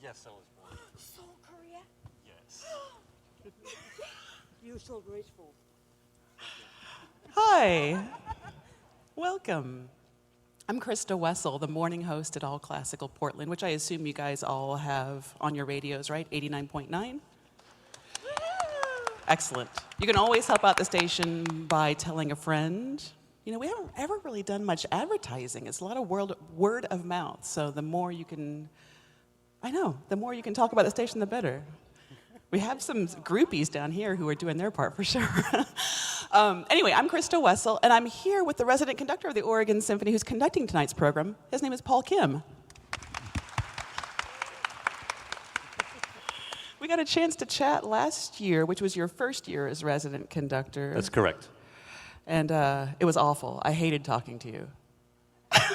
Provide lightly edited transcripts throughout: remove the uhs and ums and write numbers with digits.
Yes, I was born. Seoul, Korea? Yes. You're so graceful. Hi. Welcome. I'm Christa Wessel, the morning host at All Classical Portland, which I assume you guys all have on your radios, right? 89.9? Excellent. You can always help out the station by telling a friend. You know, we haven't ever really done much advertising. It's a lot of word of mouth. So the more you can, the more you can talk about the station, the better. We have some groupies down here who are doing their part for sure. Anyway, I'm Christa Wessel, and I'm here with the resident conductor of the Oregon Symphony who's conducting tonight's program. His name is Paul Kim. We got a chance to chat last year, which was your first year as resident conductor. That's correct. And it was awful. I hated talking to you.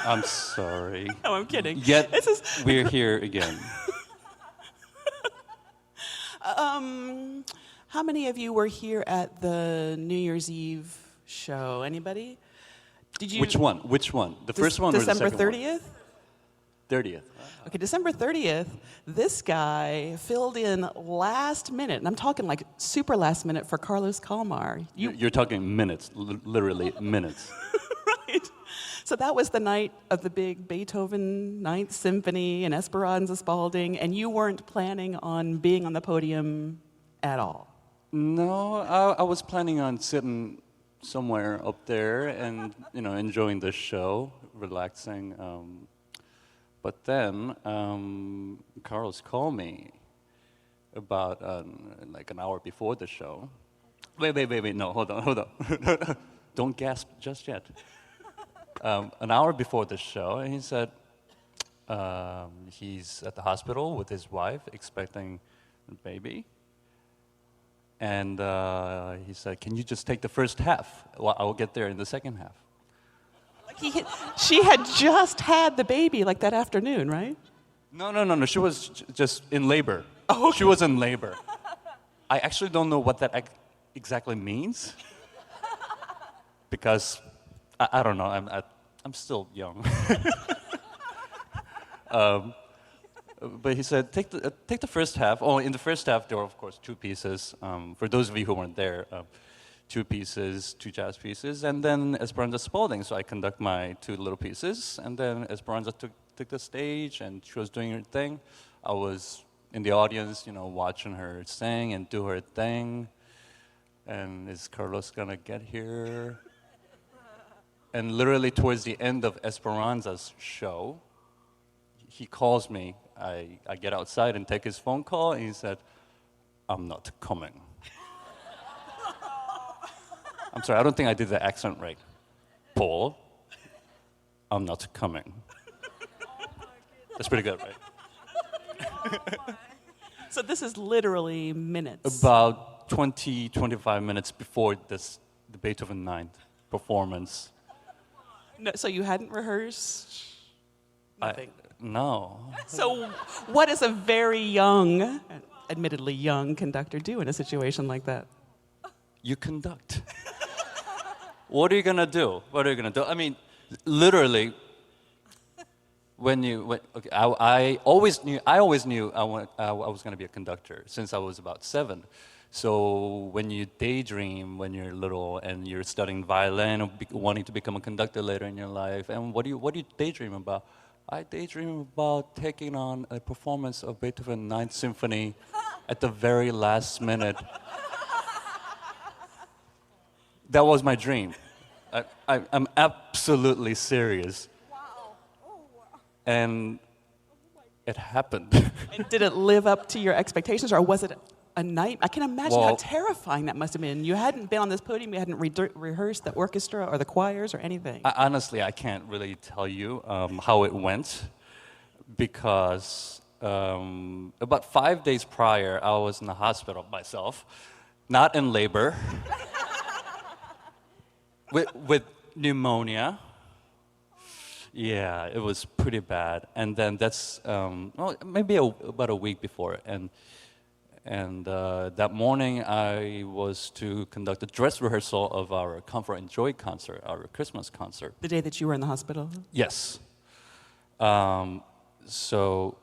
I'm sorry. No, I'm kidding. Yet we're here again. How many of you were here at the New Year's Eve show? Anybody? Did you? Which one? The first one or the December second 30th? 30th. Okay, December 30th, this guy filled in last minute, and I'm talking like super last minute for Carlos Kalmar. You're talking minutes, literally minutes. Right. So that was the night of the big Beethoven Ninth Symphony and Esperanza Spalding, and you weren't planning on being on the podium at all. No, I was planning on sitting somewhere up there and, enjoying the show, relaxing. But then Carlos called me about like an hour before the show. Wait, no, hold on. Don't gasp just yet. An hour before the show, and he said he's at the hospital with his wife expecting a baby. And he said, can you just take the first half? Well, I'll get there in the second half. She had just had the baby like that afternoon, right? No. She was just in labor. Oh, okay. She was in labor. I actually don't know what that exactly means. Because, I don't know, I'm still young. But he said, take the first half. Oh, in the first half, there were, of course, two pieces. For those of you who weren't there, two pieces, two jazz pieces, and then Esperanza Spalding. So I conduct my two little pieces, and then Esperanza took the stage, and she was doing her thing. I was in the audience, watching her sing and do her thing. And is Carlos gonna get here? And literally towards the end of Esperanza's show, he calls me. I get outside and take his phone call, and he said, "I'm not coming." I'm sorry, I don't think I did the accent right. Paul, I'm not coming. That's pretty good, right? So this is literally minutes. About 20, 25 minutes before the Beethoven Ninth performance. No, so you hadn't rehearsed? Nothing. No. So what does a very young, admittedly young conductor do in a situation like that? You conduct. What are you gonna do? I mean, literally, I always knew I was gonna be a conductor since I was about 7. So when you daydream when you're little and you're studying violin or wanting to become a conductor later in your life, and what do you daydream about? I daydream about taking on a performance of Beethoven Ninth Symphony at the very last minute. That was my dream. I'm absolutely serious. Wow. Oh, wow. And it happened. And did it live up to your expectations, or was it a night? I can imagine how Well, terrifying that must have been. You hadn't been on this podium, you hadn't rehearsed the orchestra or the choirs or anything. Honestly, I can't really tell you how it went, because about 5 days prior, I was in the hospital myself, not in labor, with pneumonia. Yeah, it was pretty bad. And then that's maybe about a week before. And that morning, I was to conduct a dress rehearsal of our Comfort and Joy concert, our Christmas concert. The day that you were in the hospital? Yes. So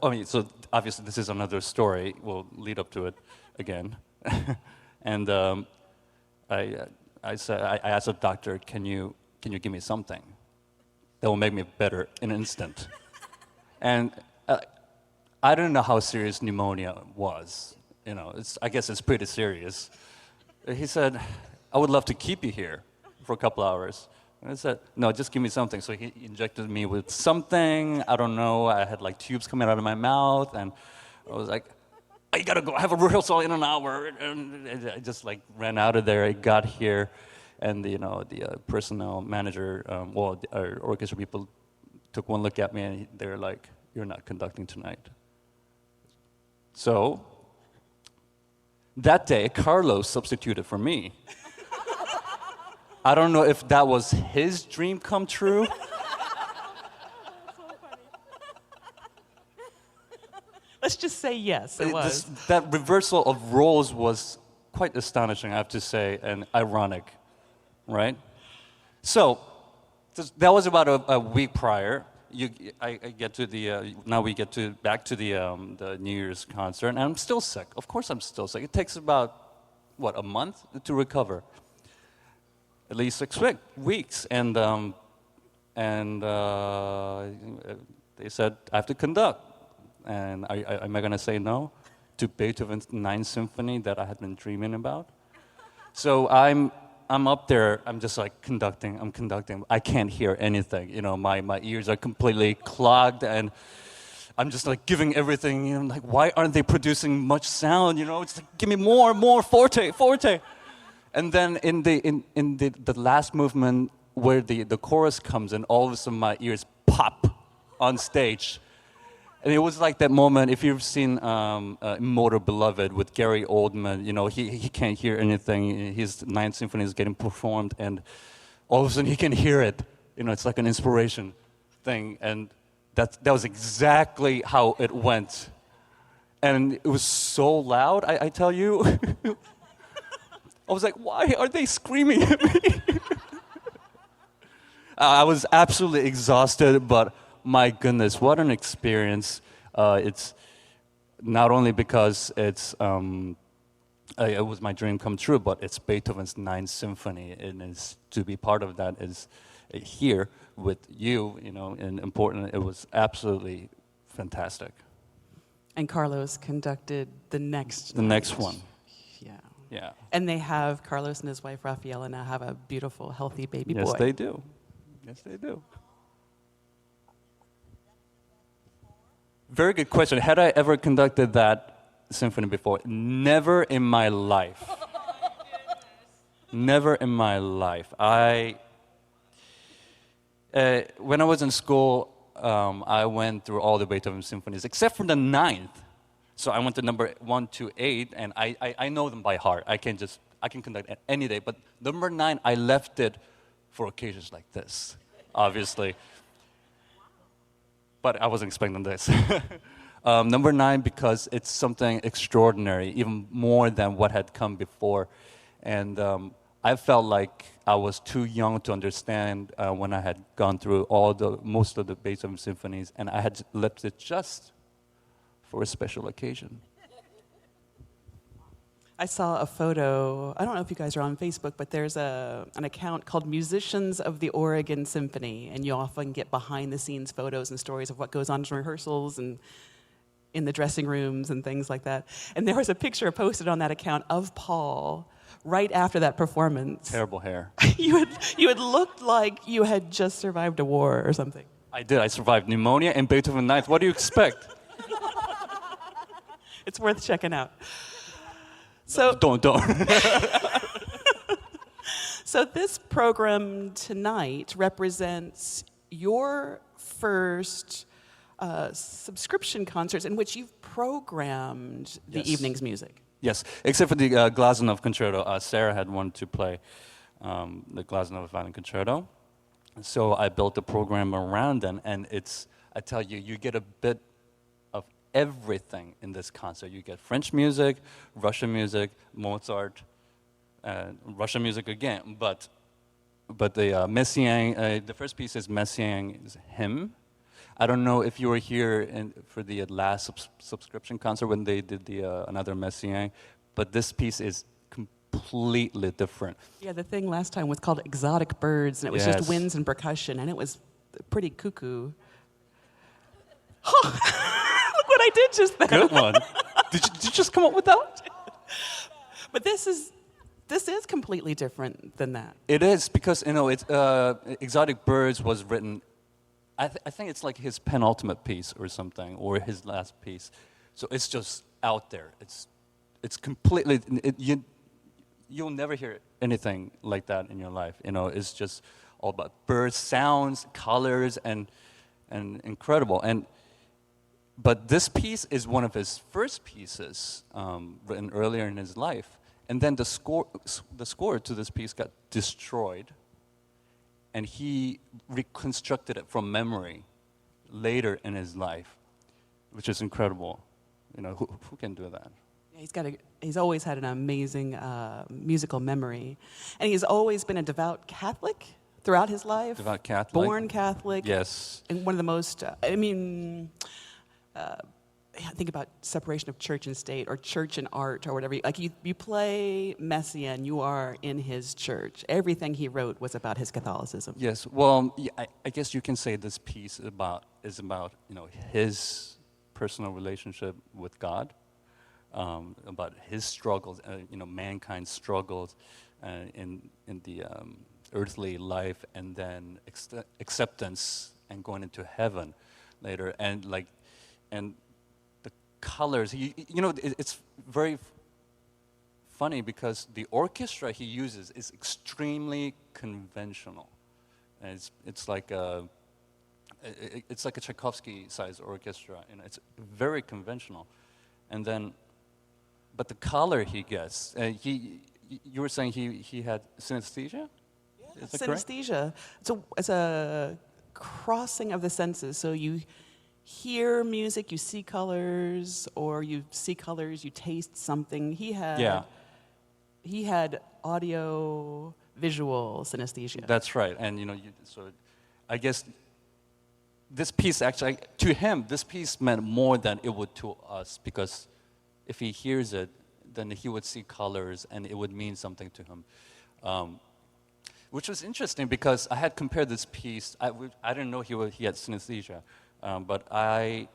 I mean, so obviously this is another story. We'll lead up to it again. And I asked the doctor, can you give me something that will make me better in an instant? And I don't know how serious pneumonia was. You know, I guess it's pretty serious. He said, I would love to keep you here for a couple hours. And I said, no, just give me something. So he injected me with something. I don't know. I had like tubes coming out of my mouth, and I was like, I gotta go. I have a rehearsal in an hour. And I just like ran out of there. I got here, and the personnel manager, our orchestra people, took one look at me, and they're like, "You're not conducting tonight." So that day, Carlos substituted for me. I don't know if that was his dream come true. Let's just say yes, it was. That reversal of roles was quite astonishing, I have to say, and ironic, right? So that was about a week prior. I get to now we get back to the New Year's concert, and I'm still sick. Of course I'm still sick. It takes about, a month to recover. At least 6 weeks, and they said I have to conduct, and am I going to say no to Beethoven's Ninth Symphony that I had been dreaming about? So I'm up there. I'm just like conducting. I'm conducting. I can't hear anything. You know, my ears are completely clogged, and I'm just like giving everything. You know, like why aren't they producing much sound? You know, it's like give me more forte. And then in the last movement where the chorus comes in, all of a sudden my ears pop on stage. And it was like that moment, if you've seen Immortal Beloved with Gary Oldman, you know, he can't hear anything. His Ninth Symphony is getting performed, and all of a sudden he can hear it. You know, it's like an inspiration thing. And that was exactly how it went. And it was so loud, I tell you. I was like, why are they screaming at me? I was absolutely exhausted, but my goodness, what an experience. It's not only because it was my dream come true, but it's Beethoven's Ninth Symphony, and to be part of that is here with you, you know, and important. It was absolutely fantastic. And Carlos conducted the next one. Yeah. Yeah. And they have, Carlos and his wife Rafaela now have a beautiful, healthy baby boy. Yes, they do. Yes, they do. Very good question. Had I ever conducted that symphony before? Never in my life. Never in my life. When I was in school, I went through all the Beethoven symphonies, except for the ninth. So I went to number 1 to 8, and I know them by heart. I can conduct any day. But number 9, I left it for occasions like this, obviously. But I wasn't expecting this. Number 9, because it's something extraordinary, even more than what had come before. And I felt like I was too young to understand when I had gone through most of the Beethoven symphonies, and I had left it just for a special occasion. I saw a photo, I don't know if you guys are on Facebook, but there's an account called Musicians of the Oregon Symphony, and you often get behind-the-scenes photos and stories of what goes on in rehearsals and in the dressing rooms and things like that. And there was a picture posted on that account of Paul right after that performance. Terrible hair. You had looked like you had just survived a war or something. I did. I survived pneumonia and Beethoven Ninth. What do you expect? It's worth checking out. So Don't. So this program tonight represents your first subscription concerts in which you've programmed the Yes. evening's music. Yes, except for the Glazunov Concerto. Sarah had wanted to play the Glazunov Violin Concerto. So I built a program around them, and I tell you, you get a bit of everything in this concert. You get French music, Russian music, Mozart, Russian music again, but the Messiaen, the first piece is Messiaen's hymn. I don't know if you were here for the last subscription concert when they did the another Messiaen, but this piece is completely different. Yeah, the thing last time was called Exotic Birds, and it was Yes. just winds and percussion, and it was pretty cuckoo. Look what I did just then. Good one. Did you just come up with that? But this is completely different than that. It is because it's Exotic Birds was written. I think it's like his penultimate piece or something, or his last piece. So it's just out there. It's completely. You'll never hear anything like that in your life. It's just all about birds, sounds, colors, and incredible. But this piece is one of his first pieces written earlier in his life. And then the score to this piece got destroyed, and he reconstructed it from memory later in his life, which is incredible. Who can do that? Yeah, he's always had an amazing musical memory, and he's always been a devout Catholic throughout his life. Devout Catholic. Born Catholic. Yes. And one of the most, think about separation of church and state, or church and art, or whatever. Like you play Messiaen, you are in his church. Everything he wrote was about his Catholicism. Yes. Well, I guess you can say this piece is about his personal relationship with God, about his struggles, mankind's struggles in the earthly life, and then acceptance and going into heaven later, and the colors. It's very funny because the orchestra he uses is extremely conventional, and it's like a Tchaikovsky-sized orchestra, and it's very conventional, but the color he gets, you were saying he had synesthesia? Yeah, Is that correct? synesthesia. It's a crossing of the senses. So you hear music, you see colors, or you see colors, you taste something. He had audio, visual synesthesia. That's right, and so I guess this piece actually, to him, this piece meant more than it would to us, because if he hears it, then he would see colors, and it would mean something to him. Which was interesting because I had compared this piece. I didn't know he had synesthesia, but I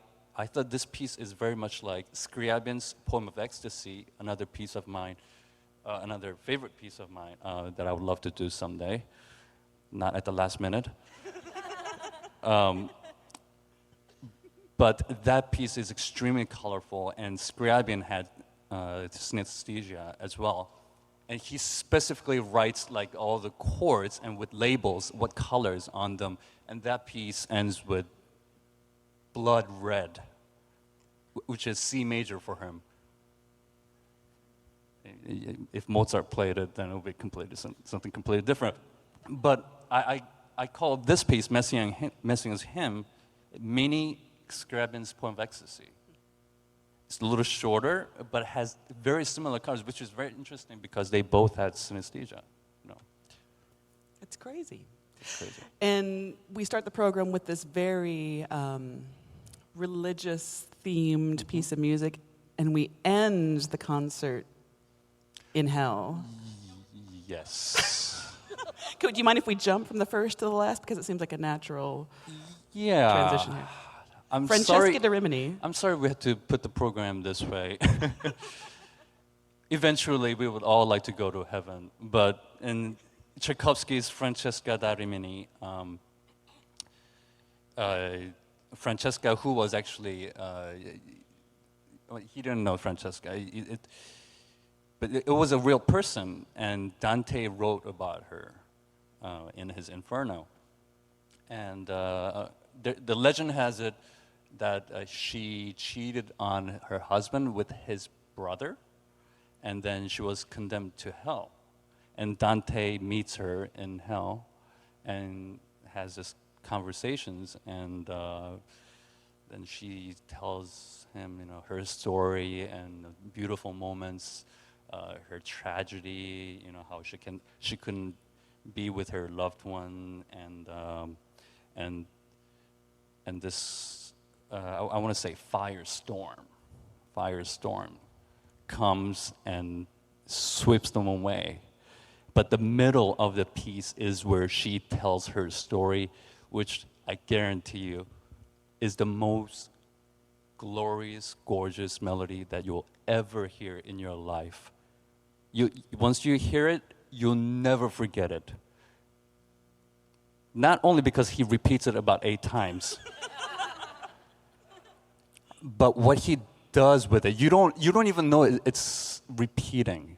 thought this piece is very much like Scriabin's Poem of Ecstasy, another piece of mine, another favorite piece of mine that I would love to do someday, not at the last minute. But that piece is extremely colorful, and Scriabin had synesthesia as well. And he specifically writes like all the chords and with labels, what colors on them. And that piece ends with Blood Red, which is C major for him. If Mozart played it, then it would be something completely different. But I call this piece, Messiaen's Hymn, mini Scriabin's Poem of Ecstasy. It's a little shorter, but has very similar colors, which is very interesting because they both had synesthesia. It's crazy. It's crazy. And we start the program with this very religious-themed piece of music, and we end the concert in hell. Yes. Do you mind if we jump from the first to the last? Because it seems like a natural Yeah. transition here. I'm Francesca sorry. de Rimini. I'm sorry we had to put the program this way. Eventually, we would all like to go to heaven, but in Tchaikovsky's Francesca da Rimini, Francesca, who was actually, he didn't know Francesca, but it was a real person, and Dante wrote about her in his Inferno. And the legend has it that she cheated on her husband with his brother, and then she was condemned to hell. And Dante meets her in hell and has this conversations, and then she tells him, her story and beautiful moments, her tragedy, how she couldn't be with her loved one, and and this, I want to say firestorm comes and sweeps them away. But the middle of the piece is where she tells her story, which I guarantee you is the most glorious, gorgeous melody that you'll ever hear in your life. Once you hear it, you'll never forget it. Not only because he repeats it about 8 times, but what he does with it. You don't even know it's repeating.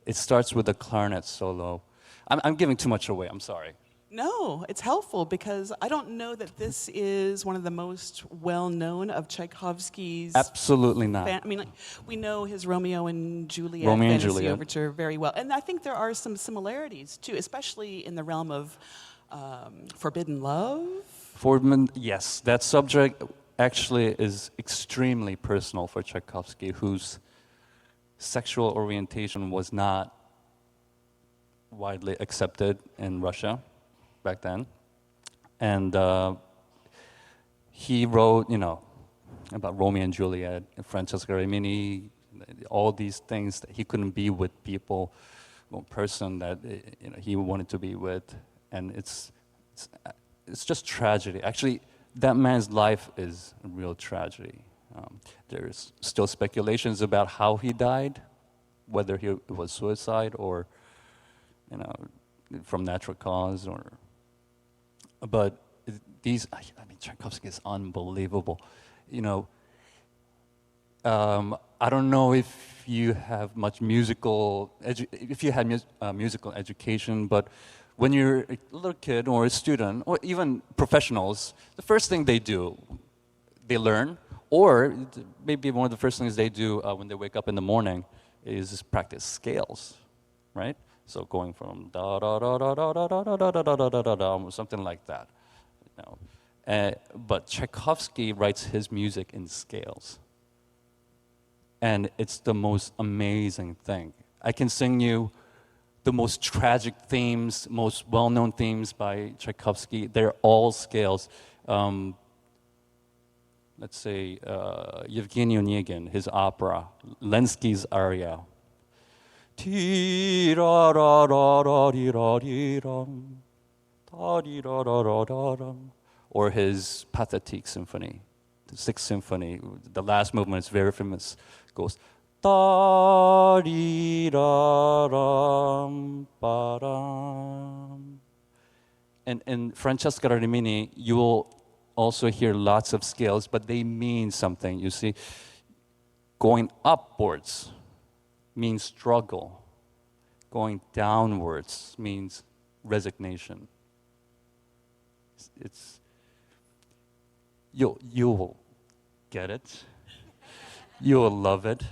It starts with a clarinet solo. I'm giving too much away, I'm sorry. No, it's helpful because I don't know that this is one of the most well-known of Tchaikovsky's. Absolutely not. I mean, like, we know his Romeo and Juliet Romeo and Fantasy Juliet. Overture very well. And I think there are some similarities, too, especially in the realm of forbidden love. Yes, that subject actually is extremely personal for Tchaikovsky, whose sexual orientation was not widely accepted in Russia back then. And he wrote, about Romeo and Juliet, and Francesca Rimini, all these things that he couldn't be with people, one person that he wanted to be with, and it's just tragedy. Actually, that man's life is a real tragedy. There's still speculations about how he died, whether it was suicide or, from natural cause but Tchaikovsky is unbelievable. I don't know if you have much musical education, but when you're a little kid or a student or even professionals, the first thing they do, they learn, or maybe one of the first things they do when they wake up in the morning is just practice scales, right? So going from da da da da da da da da da da da da da da, or something like that. But Tchaikovsky writes his music in scales, and it's the most amazing thing. I can sing you the most tragic themes, most well-known themes by Tchaikovsky. They're all scales. Let's say Yevgeny Onegin, his opera, Lenski's aria. Or his Pathetique Symphony, the Sixth Symphony. The last movement is very famous. Goes and in Francesca Rimini, you will also hear lots of scales, but they mean something. You see, going upwards means struggle. Going downwards means resignation. You'll get it. You'll love it.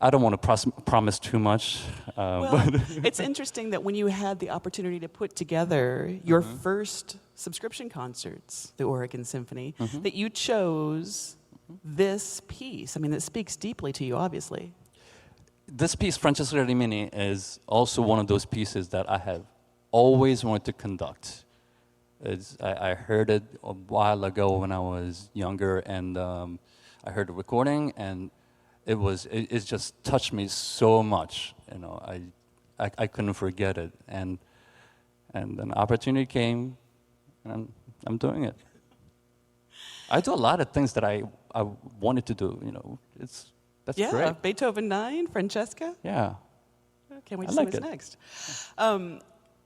I don't want to promise too much. Well, it's interesting that when you had the opportunity to put together your first subscription concerts, the Oregon Symphony, that you chose this piece. I mean, it speaks deeply to you, obviously. This piece, Francesca Rimini, is also one of those pieces that I have always wanted to conduct. I heard it a while ago when I was younger, and I heard the recording, and it just touched me so much. I couldn't forget it, and an opportunity came, and I'm doing it. I do a lot of things that I wanted to do. That's great. Beethoven 9, Francesca. Yeah. Can't wait I to like see what's it. next.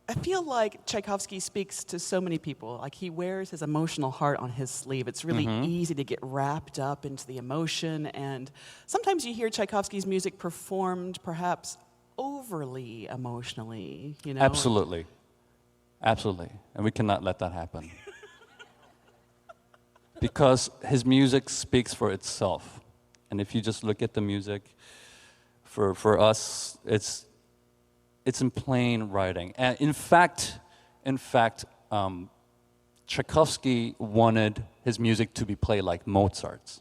I feel like Tchaikovsky speaks to so many people. Like, he wears his emotional heart on his sleeve. It's really easy to get wrapped up into the emotion, and sometimes you hear Tchaikovsky's music performed perhaps overly emotionally, Absolutely. Absolutely. And we cannot let that happen. Because his music speaks for itself. And if you just look at the music, for us, it's in plain writing. And in fact, Tchaikovsky wanted his music to be played like Mozart's,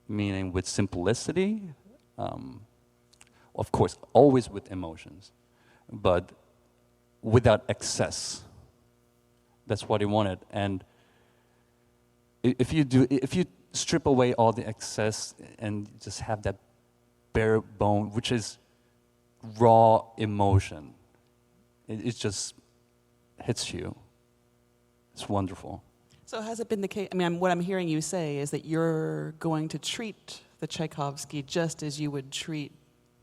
meaning with simplicity, of course, always with emotions, but without excess. That's what he wanted. And if you strip away all the excess and just have that bare bone, which is raw emotion, it just hits you. It's wonderful. So has it been the case? I mean, what I'm hearing you say is that you're going to treat the Tchaikovsky just as you would treat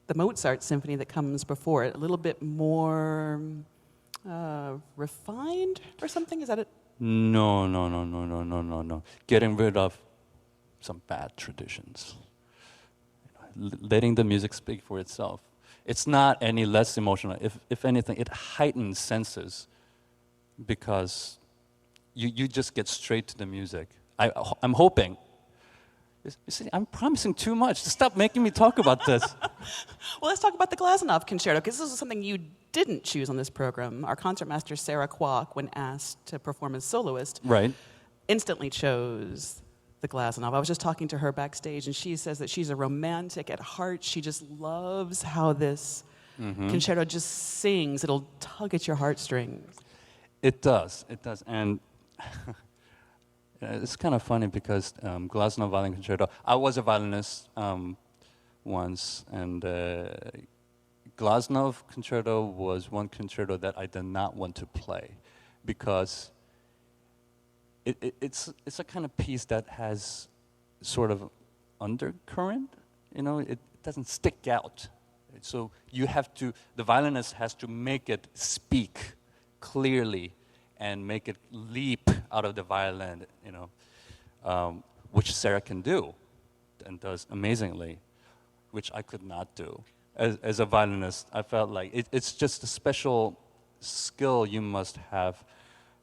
the Mozart symphony that comes before it, a little bit more refined or something? Is that it? No. Getting rid of some bad traditions. Letting the music speak for itself. It's not any less emotional. If anything, it heightens senses because you just get straight to the music. I'm hoping. You see, I'm promising too much. Stop making me talk about this. Well, let's talk about the Glazunov Concerto, because this is something you didn't choose on this program. Our concertmaster, Sarah Kwok, when asked to perform as soloist, Right. instantly chose the Glazunov. I was just talking to her backstage, and she says that she's a romantic at heart. She just loves how this concerto just sings. It'll tug at your heartstrings. It does. And it's kind of funny because Glazunov Violin Concerto, I was a violinist once, and Glazunov Concerto was one concerto that I did not want to play because it's a kind of piece that has sort of undercurrent, it doesn't stick out. So the violinist has to make it speak clearly and make it leap out of the violin, which Sarah can do and does amazingly, which I could not do. As a violinist, I felt like it's just a special skill you must have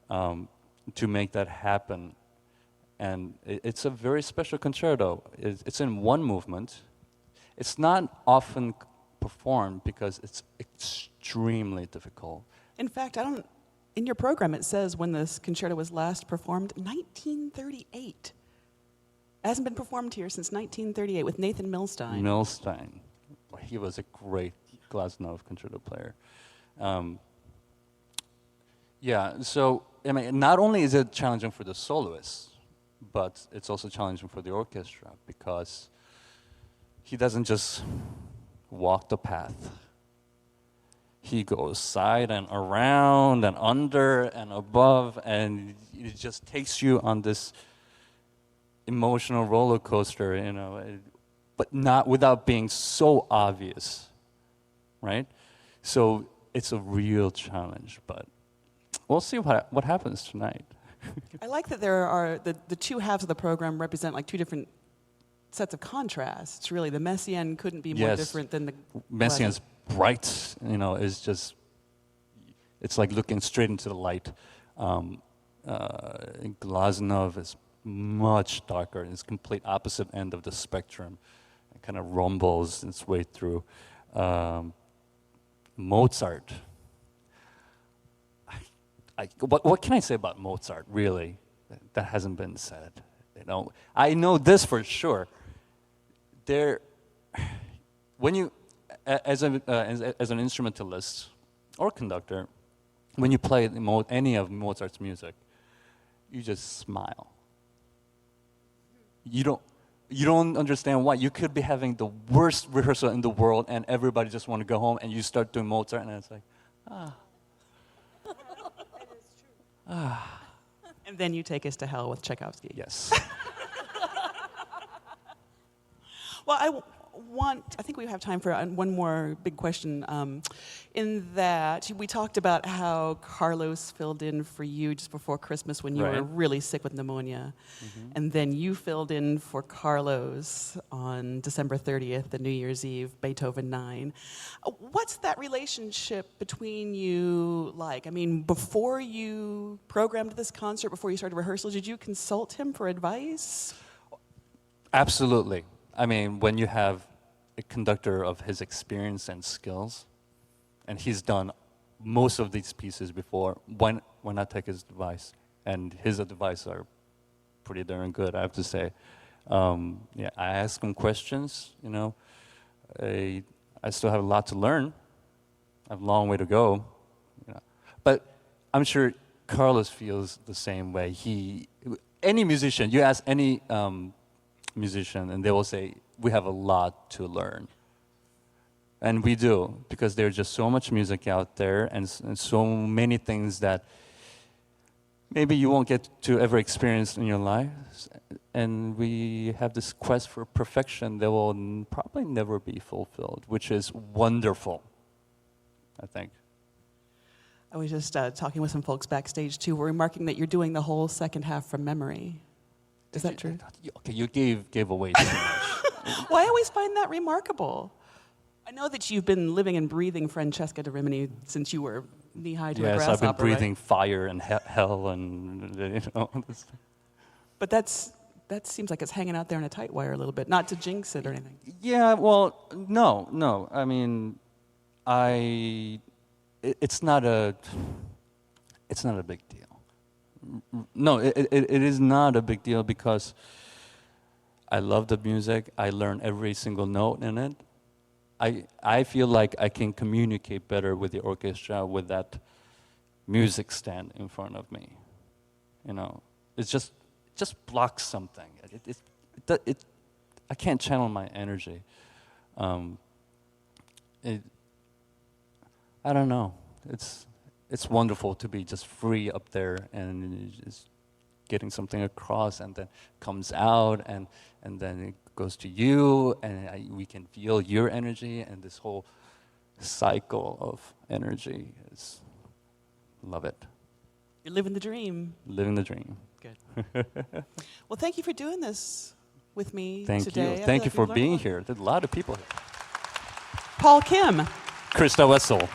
to make that happen. And it's a very special concerto. It's in one movement. It's not often performed because it's extremely difficult. In fact, in your program, it says when this concerto was last performed, 1938. It hasn't been performed here since 1938 with Nathan Milstein. Milstein. He was a great Glazunov concerto player. So, I mean, not only is it challenging for the soloist, but it's also challenging for the orchestra because he doesn't just walk the path. He goes side and around and under and above, and it just takes you on this emotional roller coaster, but not without being so obvious, right? So it's a real challenge, but we'll see what happens tonight. I like that there are the two halves of the program represent like two different sets of contrasts. Really, the Messiaen couldn't be more different than the Messiaen's bright, is just, it's like looking straight into the light. Glazunov is much darker. It's complete opposite end of the spectrum. It kind of rumbles its way through. Mozart. What can I say about Mozart, really, that hasn't been said? I know this for sure. When you, as an instrumentalist or conductor, when you play any of Mozart's music, you just smile. You don't understand why. You could be having the worst rehearsal in the world, and everybody just want to go home, and you start doing Mozart, and it's like, And then you take us to hell with Tchaikovsky. yes. Well, I think we have time for one more big question. In that, we talked about how Carlos filled in for you just before Christmas when you were really sick with pneumonia. And then you filled in for Carlos on December 30th, the New Year's Eve, Beethoven 9. What's that relationship between you like? I mean, before you programmed this concert, before you started rehearsals, did you consult him for advice? Absolutely. I mean, when you have a conductor of his experience and skills, and he's done most of these pieces before, why not take his advice? And his advice are pretty darn good, I have to say. I ask him questions, I still have a lot to learn. I have a long way to go. But I'm sure Carlos feels the same way. Any musician, you ask any musician, and they will say, we have a lot to learn. And we do, because there's just so much music out there and so many things that maybe you won't get to ever experience in your lives. And we have this quest for perfection that will probably never be fulfilled, which is wonderful, I think. I was just talking with some folks backstage, too. We're remarking that you're doing the whole second half from memory. Is that true? Okay, you gave away too much. Well, I always find that remarkable. I know that you've been living and breathing Francesca da Rimini since you were knee-high to a Yes, grasshopper, I've been breathing right? fire and hell and, you know. But that seems like it's hanging out there in a tight wire a little bit, not to jinx it or anything. Yeah, well, no. I mean, it's not a big deal. No, it is not a big deal because I love the music. I learn every single note in it. I feel like I can communicate better with the orchestra with that music stand in front of me. You know, it's just blocks something. I can't channel my energy. I don't know. It's wonderful to be just free up there and just getting something across, and then comes out, and then it goes to you, and we can feel your energy, and this whole cycle of energy is, love it. You're living the dream. Living the dream. Good. Well, thank you for doing this with me Thank today. you. Thank you for being here. There's a lot of people here. Paul Kim. Christa Wessel.